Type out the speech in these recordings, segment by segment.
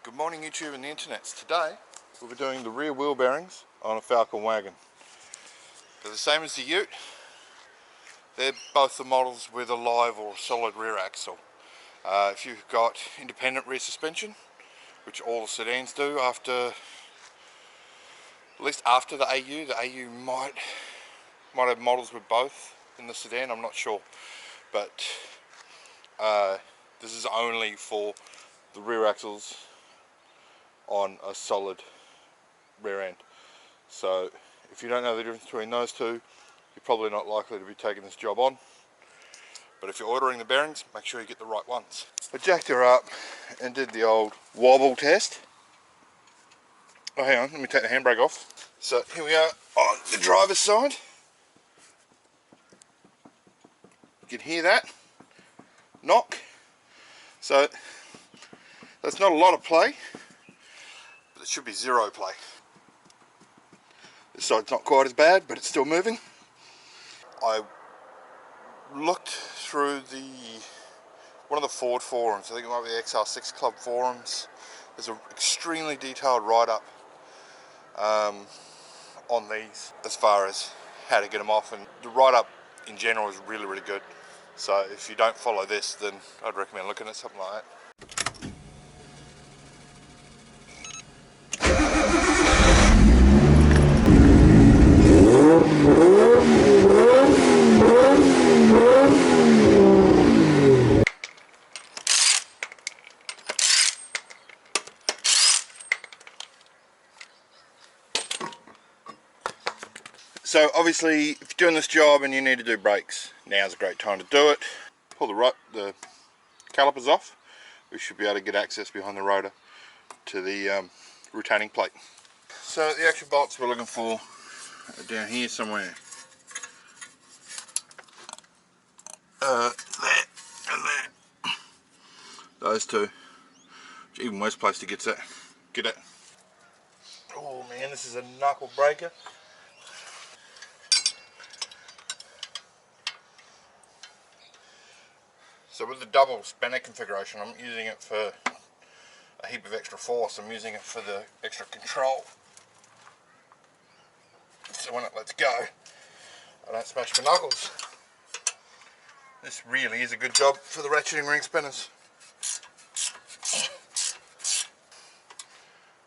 Good morning YouTube and the internets. Today we'll be doing the rear wheel bearings on a Falcon wagon. They're the same as the Ute. They're both the models with a live or solid rear axle. If you've got independent rear suspension, which all the sedans do at least after the AU might have models with both in the sedan, I'm not sure. But this is only for the rear axles on a solid rear end. So if you don't know the difference between those two, you're probably not likely to be taking this job on. But if you're ordering the bearings, make sure you get the right ones. I jacked her up and did the old wobble test. Oh, hang on, let me take the handbrake off. So here we are on the driver's side. You can hear that knock. So that's not a lot of play, but it should be zero play. This side's not quite as bad, but it's still moving. I looked through one of the Ford forums. I think it might be the XR6 Club forums. There's an extremely detailed write-up on these as far as how to get them off, and the write-up in general is really good. So if you don't follow this, then I'd recommend looking at something like that. So obviously, if you're doing this job and you need to do brakes, now's a great time to do it. Pull the calipers off. We should be able to get access behind the rotor to the retaining plate. So the actual bolts we're looking for are down here somewhere. There and there. Those two. Even worse place to get it. Oh man, this is a knuckle breaker. So with the double spanner configuration, I'm using it for a heap of extra force. I'm using it for the extra control. So when it lets go, I don't smash my knuckles. This really is a good job for the ratcheting ring spinners.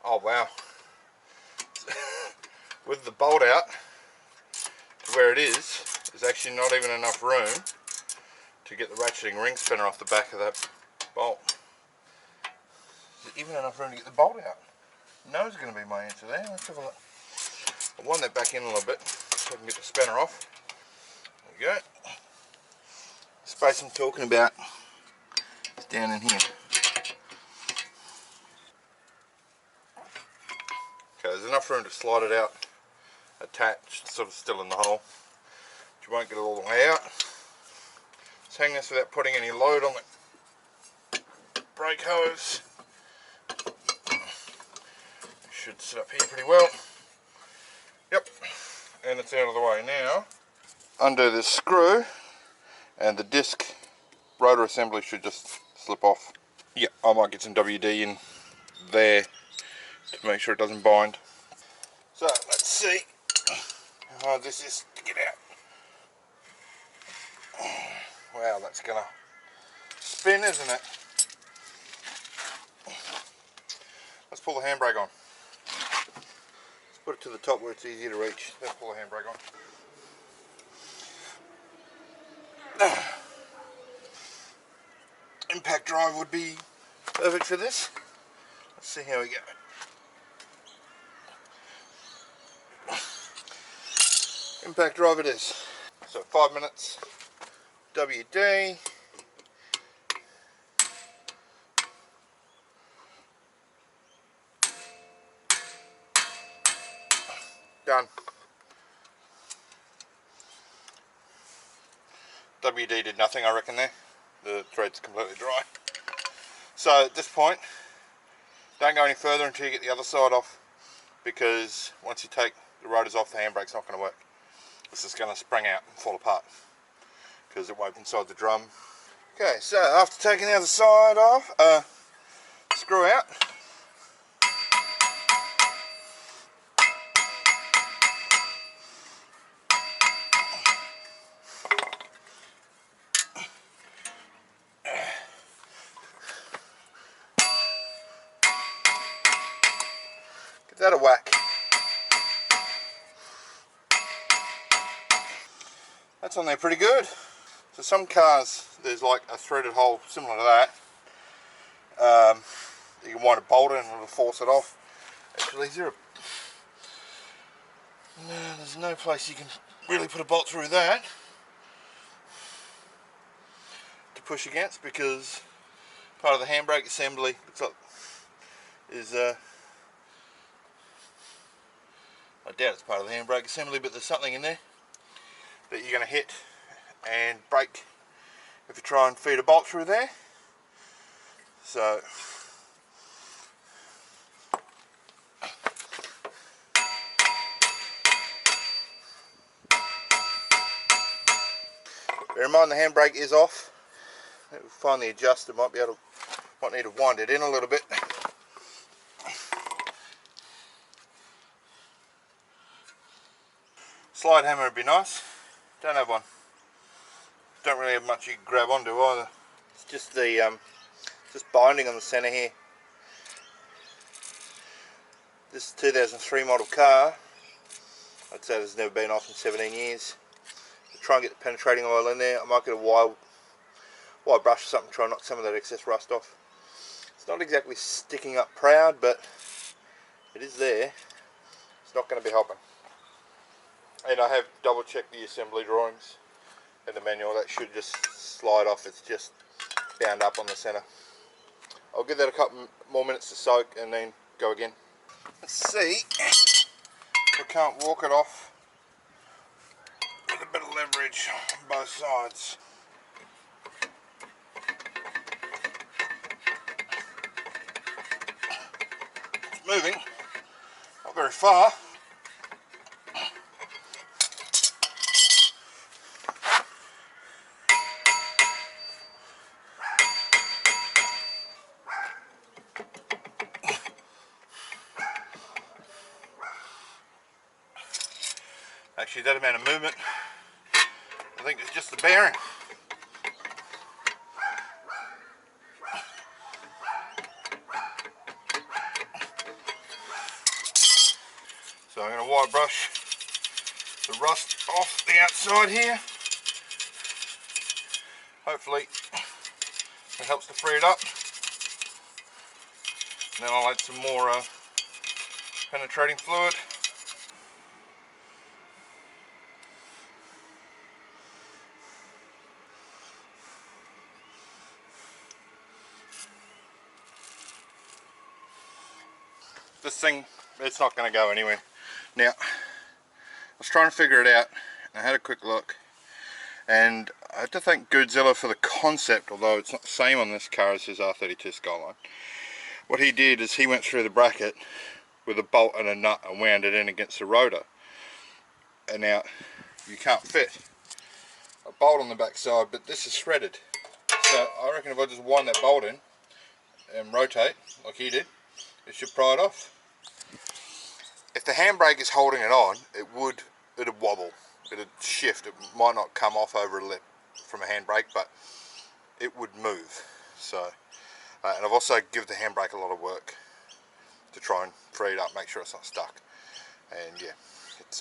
Oh wow. With the bolt out to where it is, there's actually not even enough room to get the ratcheting ring spinner off the back of that bolt. Is there even enough room to get the bolt out? No is going to be my answer there. Let's have a look. I'll wind that back in a little bit so I can get the spanner off. There we go. The space I'm talking about is down in here. Okay, there's enough room to slide it out attached, sort of still in the hole, but you won't get it all the way out. Let's hang this without putting any load on the brake hose. It should sit up here pretty well. Yep, and it's out of the way now. Undo this screw and the disc rotor assembly should just slip off. Yeah, I might get some WD in there to make sure it doesn't bind. So let's see how hard this is to get out. Wow, that's gonna spin, isn't it? Let's pull the handbrake on. Let's put it to the top where it's easier to reach. Then pull the handbrake on. Impact drive would be perfect for this. Let's see how we go. Impact drive it is. So 5 minutes. WD. Done. WD did nothing, I reckon there. The thread's completely dry. So at this point, don't go any further until you get the other side off, because once you take the rotors off, the handbrake's not going to work. This is going to spring out and fall apart because it won't inside the drum. Okay, so after taking the other side off, screw out, Give that a whack. That's on there pretty good. So some cars, there's like a threaded hole similar to that. You can wind a bolt in and it'll force it off. Actually, there's no place you can really put a bolt through that to push against, because part of the handbrake assembly looks like is I doubt it's part of the handbrake assembly, but there's something in there that you're going to hit and break if you try and feed a bolt through there. So bear in mind the handbrake is off. Finally adjusted, might need to wind it in a little bit. Slide hammer would be nice. Don't have one. Don't really have much you can grab onto either. It's just the just binding on the centre here. This is a 2003 model car. I'd say it's never been off in 17 years. I'll try and get the penetrating oil in there. I might get a wire brush or something, try and knock some of that excess rust off. It's not exactly sticking up proud, but it is there. It's not going to be helping. And I have double checked the assembly drawings and the manual. That should just slide off. It's just bound up on the centre. I'll give that a couple more minutes to soak and then go again. Let's see if I can't walk it off with a bit of leverage on both sides. It's moving, not very far. Actually, that amount of movement, I think it's just the bearing. So I'm going to wire brush the rust off the outside here. Hopefully it helps to free it up. And then I'll add some more penetrating fluid. This thing, it's not going to go anywhere. Now, I was trying to figure it out, and I had a quick look, and I had to thank Godzilla for the concept, although it's not the same on this car as his R32 Skyline. What he did is he went through the bracket with a bolt and a nut and wound it in against the rotor. And now, you can't fit a bolt on the back side, but this is threaded. So I reckon if I just wind that bolt in and rotate, like he did, it should pry it off. If the handbrake is holding it on, it'd wobble, it'd shift. It might not come off over a lip from a handbrake, but it would move. So, and I've also given the handbrake a lot of work to try and free it up, make sure it's not stuck. And yeah, it's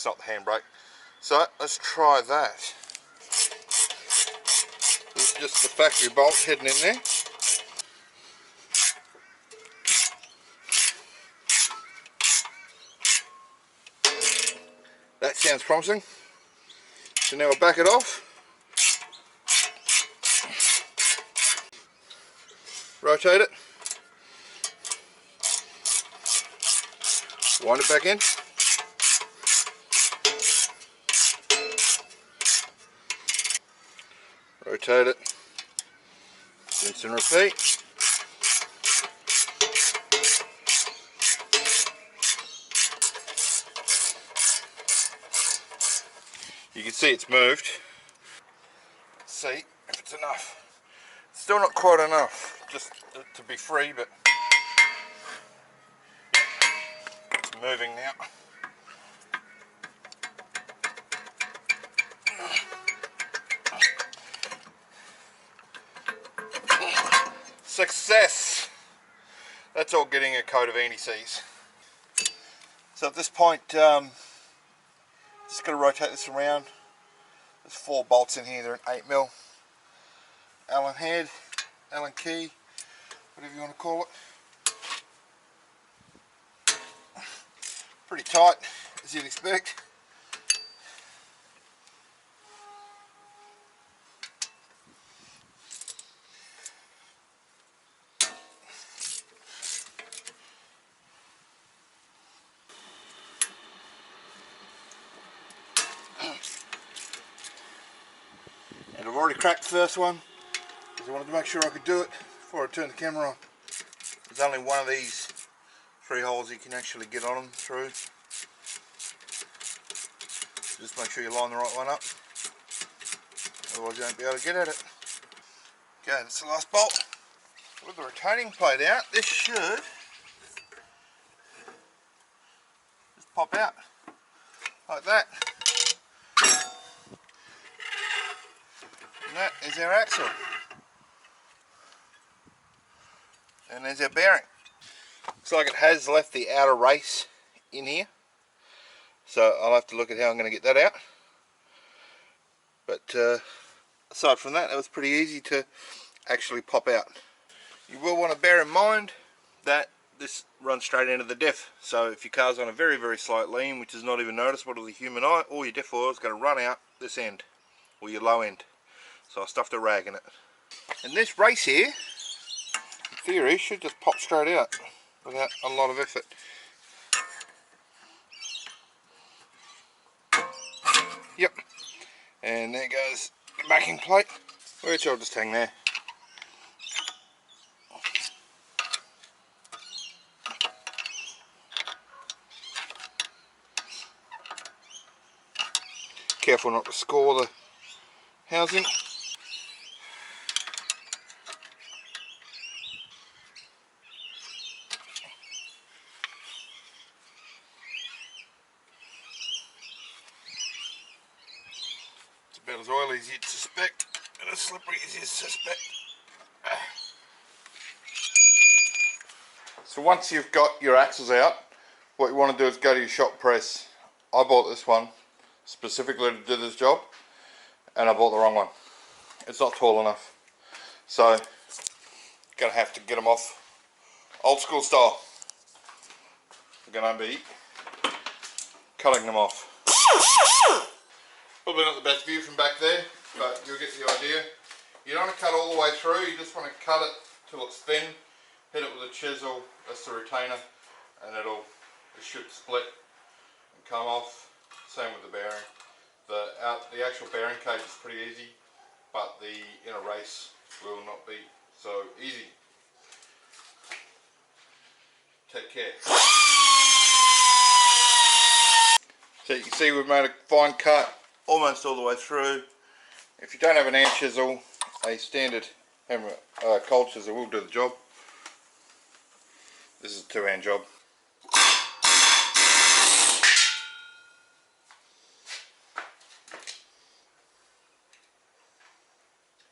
not the handbrake. So let's try that. This is just the factory bolt hidden in there. That sounds promising. So now I'll back it off. Rotate it. Wind it back in. Rotate it. Rinse and repeat. You can see it's moved. Let's see if it's enough. It's still not quite enough, just to be free, but it's moving now. Success! That's all getting a coat of anti-seize. So at this point, just going to rotate this around. There's 4 bolts in here, they're an 8mm Allen head, Allen key, whatever you want to call it. Pretty tight, as you'd expect. And I've already cracked the first one, because I wanted to make sure I could do it before I turned the camera on. There's only one of these 3 holes you can actually get on them through. Just make sure you line the right one up, otherwise you won't be able to get at it. Okay, that's the last bolt. With the retaining plate out, this should just pop out like that. And that is our axle. And there's our bearing. Looks like it has left the outer race in here, so I'll have to look at how I'm going to get that out. But aside from that, it was pretty easy to actually pop out. You will want to bear in mind that this runs straight into the diff, so if your car's on a very, very slight lean, which is not even noticeable to the human eye, all your diff oil is going to run out this end, or your low end. So I stuffed a rag in it. And this race here, in theory, should just pop straight out without a lot of effort. Yep. And there goes the backing plate, which I'll just hang there. Careful not to score the housing. It's about as oily as you'd suspect, and as slippery as you'd suspect. So once you've got your axles out, what you want to do is go to your shop press. I bought this one specifically to do this job, and I bought the wrong one. It's not tall enough, so gonna have to get them off old school style. We're gonna be cutting them off. Probably not the best view from back there, but you'll get the idea. You don't want to cut all the way through, you just want to cut it till it's thin, hit it with a chisel, that's the retainer, and it should split and come off. Same with the bearing. The actual bearing cage is pretty easy, but the inner race will not be so easy. Take care. So you can see we've made a fine cut almost all the way through. If you don't have an hand chisel, a standard hammer, cold chisel will do the job. This is a 2-hand job.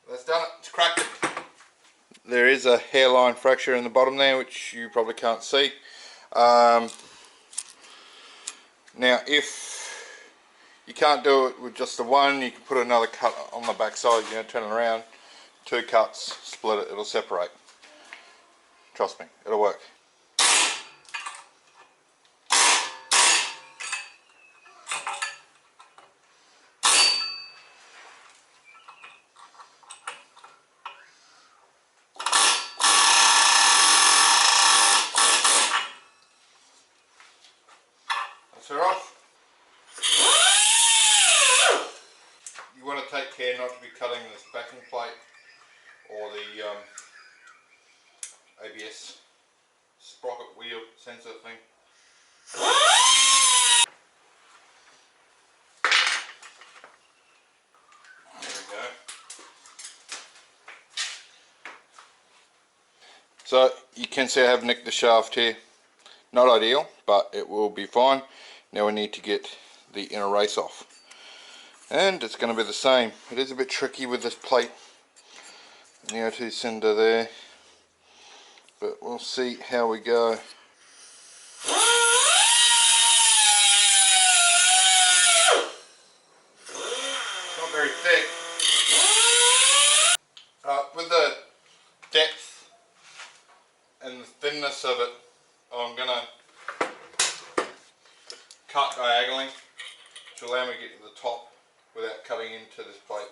That's done it, it's cracked it. There is a hairline fracture in the bottom there, which you probably can't see. Now if you can't do it with just the one, you can put another cut on the back side, turn it around, 2 cuts, split it, it'll separate. Trust me, it'll work. That's her off. You want to take care not to be cutting this backing plate or the ABS sprocket wheel sensor thing. There we go. So you can see I have nicked the shaft here. Not ideal, but it will be fine. Now we need to get the inner race off. And it's going to be the same. It is a bit tricky with this plate and the O2 cylinder there, but we'll see how we go. Not very thick. With the depth and the thinness of it, I'm going to cut diagonally to allow me to get to the top without cutting into this plate.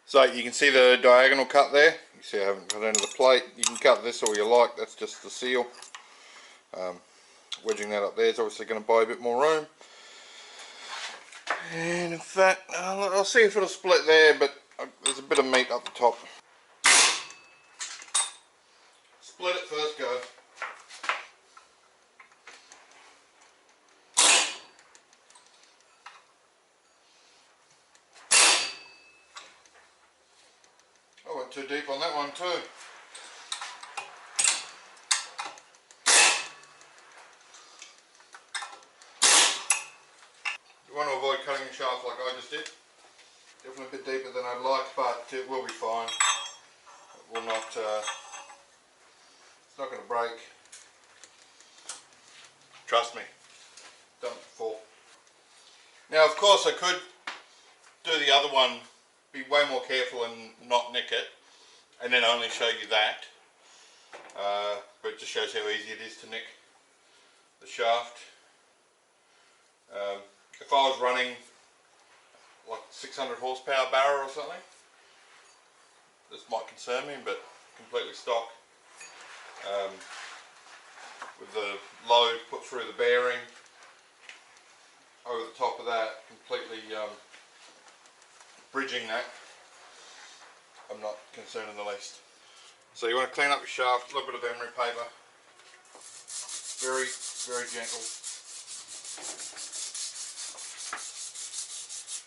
So you can see the diagonal cut there. You see I haven't cut into the plate. You can cut this all you like, that's just the seal. Wedging that up there is obviously going to buy a bit more room. And in fact, I'll see if it'll split there, but there's a bit of meat up the top. Split it first go. I went too deep on that one too. You want to avoid cutting the shaft like I just did. Definitely a bit deeper than I'd like, but it will be fine. It will not, it's not going to break. Trust me, done it before. Now of course I could do the other one, be way more careful and not nick it, and then only show you that. But it just shows how easy it is to nick the shaft. If I was running like 600 horsepower barrow or something, this might concern me, but completely stock. With the load put through the bearing over the top of that, completely bridging that, I'm not concerned in the least. So you want to clean up your shaft, a little bit of emery paper, very, very gentle.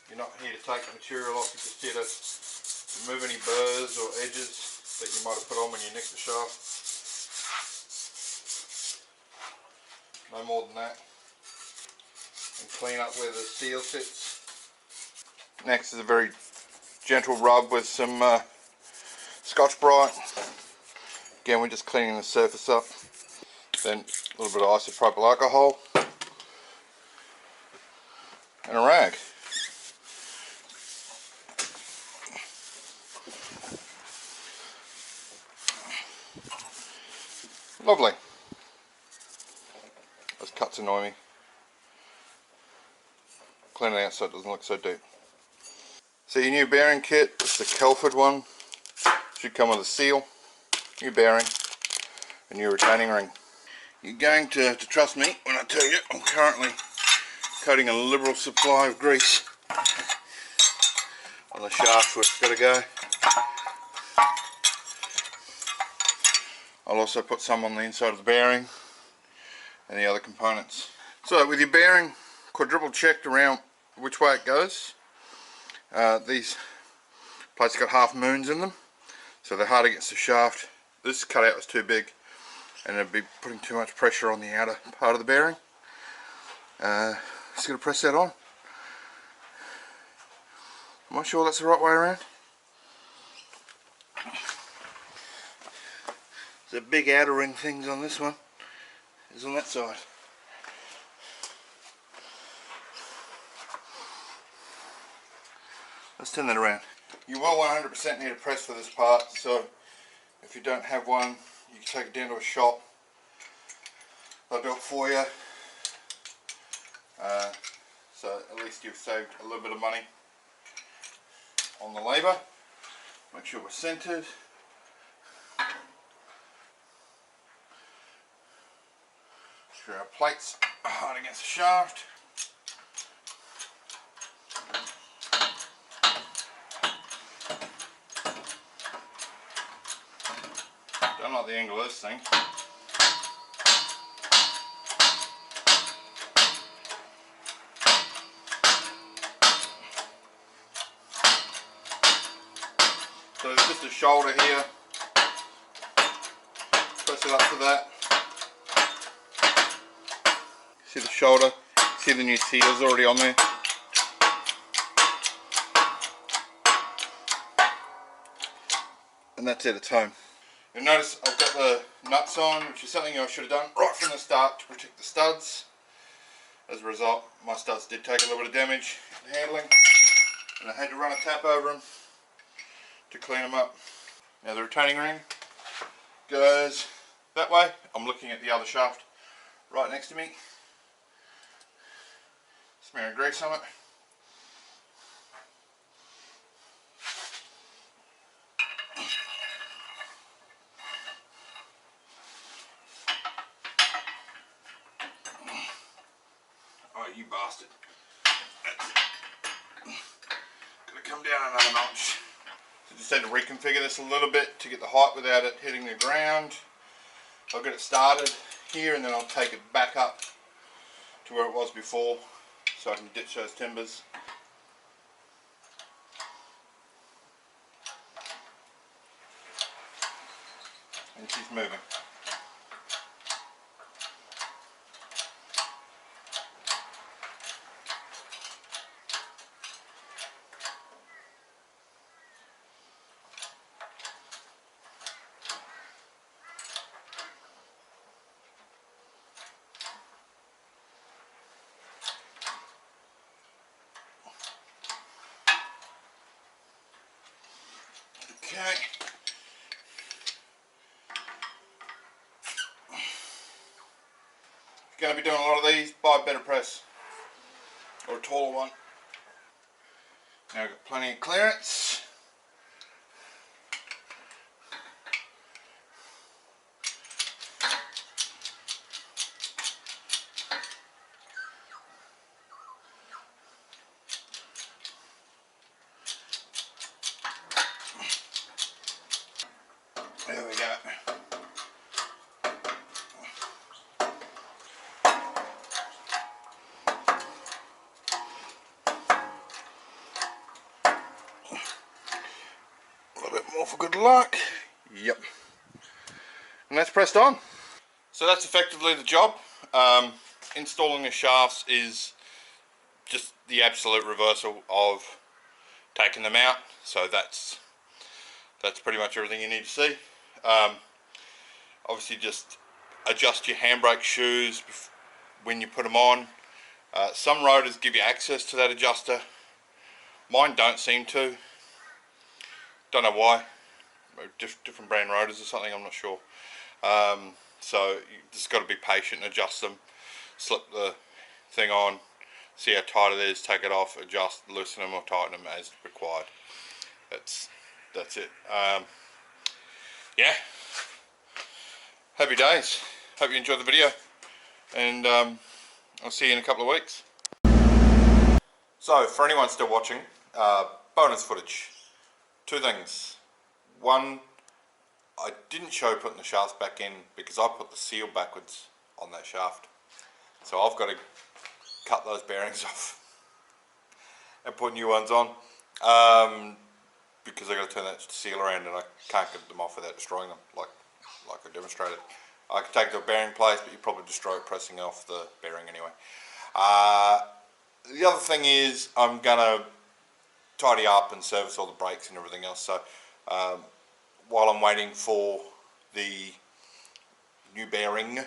You're not here to take the material off, you're just here to remove any burrs or edges that you might have put on when you nicked the shaft. No more than that. And clean up where the seal sits. Next is a very gentle rub with some Scotch-Brite. Again, we're just cleaning the surface up. Then a little bit of isopropyl alcohol and a rag. Lovely. Those cuts annoy me. Clean it out so it doesn't look so deep. So your new bearing kit, it's the Kelford one. Should come with a seal, new bearing, a new retaining ring. You're going to trust me when I tell you I'm currently coating a liberal supply of grease on the shaft where it's got to go. I'll also put some on the inside of the bearing and the other components. So with your bearing quadruple checked around which way it goes, these plates got half moons in them, so they're hard against the shaft. This cutout was too big and it'd be putting too much pressure on the outer part of the bearing. Just going to press that on. Am I sure that's the right way around? The big outer ring things on this one is on that side. Let's turn that around. You will 100% need a press for this part, so if you don't have one, you can take it down to a shop. They'll do it for you. So at least you've saved a little bit of money on the labour. Make sure we're centered. Screw our plates hard against the shaft. Don't like the angle of this thing. So there's just a shoulder here. Press it up to that. See the shoulder? See the new seals already on there? and that's it, it's home. You'll notice I've got the nuts on, which is something I should have done right from the start to protect the studs. As a result, my studs did take a little bit of damage in handling, and I had to run a tap over them to clean them up. Now the retaining ring goes that way. I'm looking at the other shaft right next to me. Smearing grease on it. Oh, you bastard. Gotta come down another notch. So just had to reconfigure this a little bit to get the height without it hitting the ground. I'll get it started here and then I'll take it back up to where it was before so I can ditch those timbers. And she's moving. Okay. If you're going to be doing a lot of these, buy a better press or a taller one. Now we've got plenty of clearance. There we go. A little bit more for good luck. Yep. And that's pressed on. So that's effectively the job. Installing the shafts is just the absolute reversal of taking them out. So that's pretty much everything you need to see. Obviously just adjust your handbrake shoes when you put them on. Some rotors give you access to that adjuster. Mine don't seem to. Don't know why. Different brand rotors or something, I'm not sure. So you just got to be patient and adjust them. Slip the thing on, see how tight it is, take it off, adjust, loosen them or tighten them as required. That's it. Yeah. Happy days. Hope you enjoyed the video, and I'll see you in a couple of weeks. So for anyone still watching, bonus footage. Two things. One, I didn't show putting the shafts back in because I put the seal backwards on that shaft. So I've got to cut those bearings off and put new ones on, because I've got to turn that seal around and I can't get them off without destroying them like I demonstrated. I could take it to a bearing place, but you probably destroy it pressing off the bearing anyway. The other thing is I'm going to tidy up and service all the brakes and everything else. So while I'm waiting for the new bearing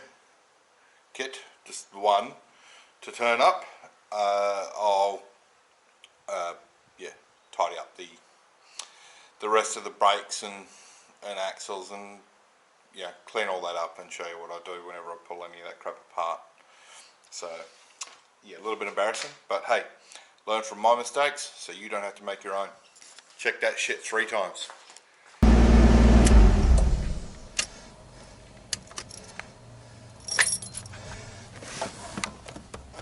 kit, just the one, to turn up, I'll tidy up the rest of the brakes and axles and clean all that up and show you what I do whenever I pull any of that crap apart. So yeah, a little bit embarrassing, but hey, learn from my mistakes so you don't have to make your own. Check that shit 3 times.